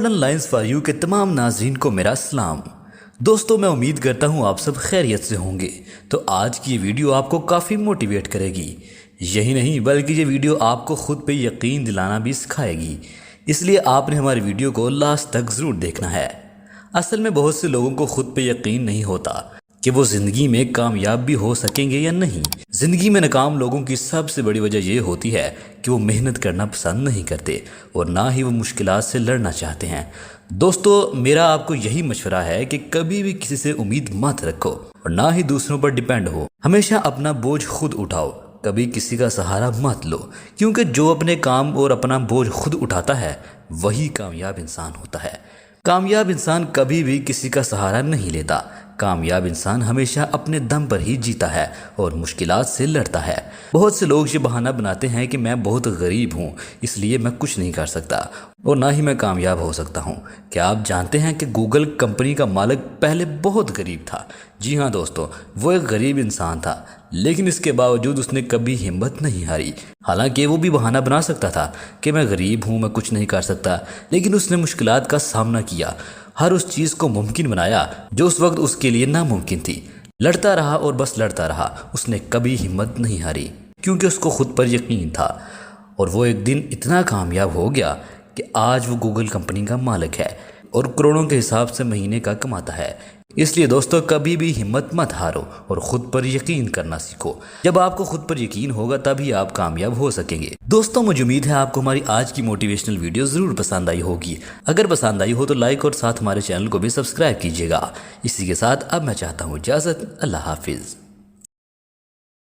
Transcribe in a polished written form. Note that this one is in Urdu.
7 لائنز فار یو کے تمام ناظرین کو میرا سلام۔ دوستو میں امید کرتا ہوں آپ سب خیریت سے ہوں گے۔ تو آج کی یہ ویڈیو آپ کو کافی موٹیویٹ کرے گی، یہی نہیں بلکہ یہ ویڈیو آپ کو خود پہ یقین دلانا بھی سکھائے گی، اس لیے آپ نے ہماری ویڈیو کو لاسٹ تک ضرور دیکھنا ہے۔ اصل میں بہت سے لوگوں کو خود پہ یقین نہیں ہوتا کہ وہ زندگی میں کامیاب بھی ہو سکیں گے یا نہیں۔ زندگی میں ناکام لوگوں کی سب سے بڑی وجہ یہ ہوتی ہے کہ وہ محنت کرنا پسند نہیں کرتے اور نہ ہی وہ مشکلات سے لڑنا چاہتے ہیں۔ دوستو میرا آپ کو یہی مشورہ ہے کہ کبھی بھی کسی سے امید مت رکھو اور نہ ہی دوسروں پر ڈیپینڈ ہو۔ ہمیشہ اپنا بوجھ خود اٹھاؤ، کبھی کسی کا سہارا مت لو، کیونکہ جو اپنے کام اور اپنا بوجھ خود اٹھاتا ہے وہی کامیاب انسان ہوتا ہے۔ کامیاب انسان کبھی بھی کسی کا سہارا نہیں لیتا۔ کامیاب انسان ہمیشہ اپنے دم پر ہی جیتا ہے اور مشکلات سے لڑتا ہے۔ بہت سے لوگ یہ بہانہ بناتے ہیں کہ میں بہت غریب ہوں اس لیے میں کچھ نہیں کر سکتا اور نہ ہی میں کامیاب ہو سکتا ہوں۔ کیا آپ جانتے ہیں کہ گوگل کمپنی کا مالک پہلے بہت غریب تھا؟ جی ہاں دوستو، وہ ایک غریب انسان تھا، لیکن اس کے باوجود اس نے کبھی ہمت نہیں ہاری۔ حالانکہ وہ بھی بہانہ بنا سکتا تھا کہ میں غریب ہوں، میں کچھ نہیں کر سکتا، لیکن اس نے مشکلات کا سامنا کیا، ہر اس چیز کو ممکن بنایا جو اس وقت اس کے لیے ناممکن تھی۔ لڑتا رہا اور بس لڑتا رہا، اس نے کبھی ہمت نہیں ہاری کیونکہ اس کو خود پر یقین تھا، اور وہ ایک دن اتنا کامیاب ہو گیا کہ آج وہ گوگل کمپنی کا مالک ہے اور کروڑوں کے حساب سے مہینے کا کماتا ہے۔ اس لیے دوستو کبھی بھی ہمت مت ہارو اور خود پر یقین کرنا سیکھو۔ جب آپ کو خود پر یقین ہوگا تبھی آپ کامیاب ہو سکیں گے۔ دوستو مجھے امید ہے آپ کو ہماری آج کی موٹیویشنل ویڈیو ضرور پسند آئی ہوگی۔ اگر پسند آئی ہو تو لائک اور ساتھ ہمارے چینل کو بھی سبسکرائب کیجیے گا۔ اسی کے ساتھ اب میں چاہتا ہوں اجازت، اللہ حافظ۔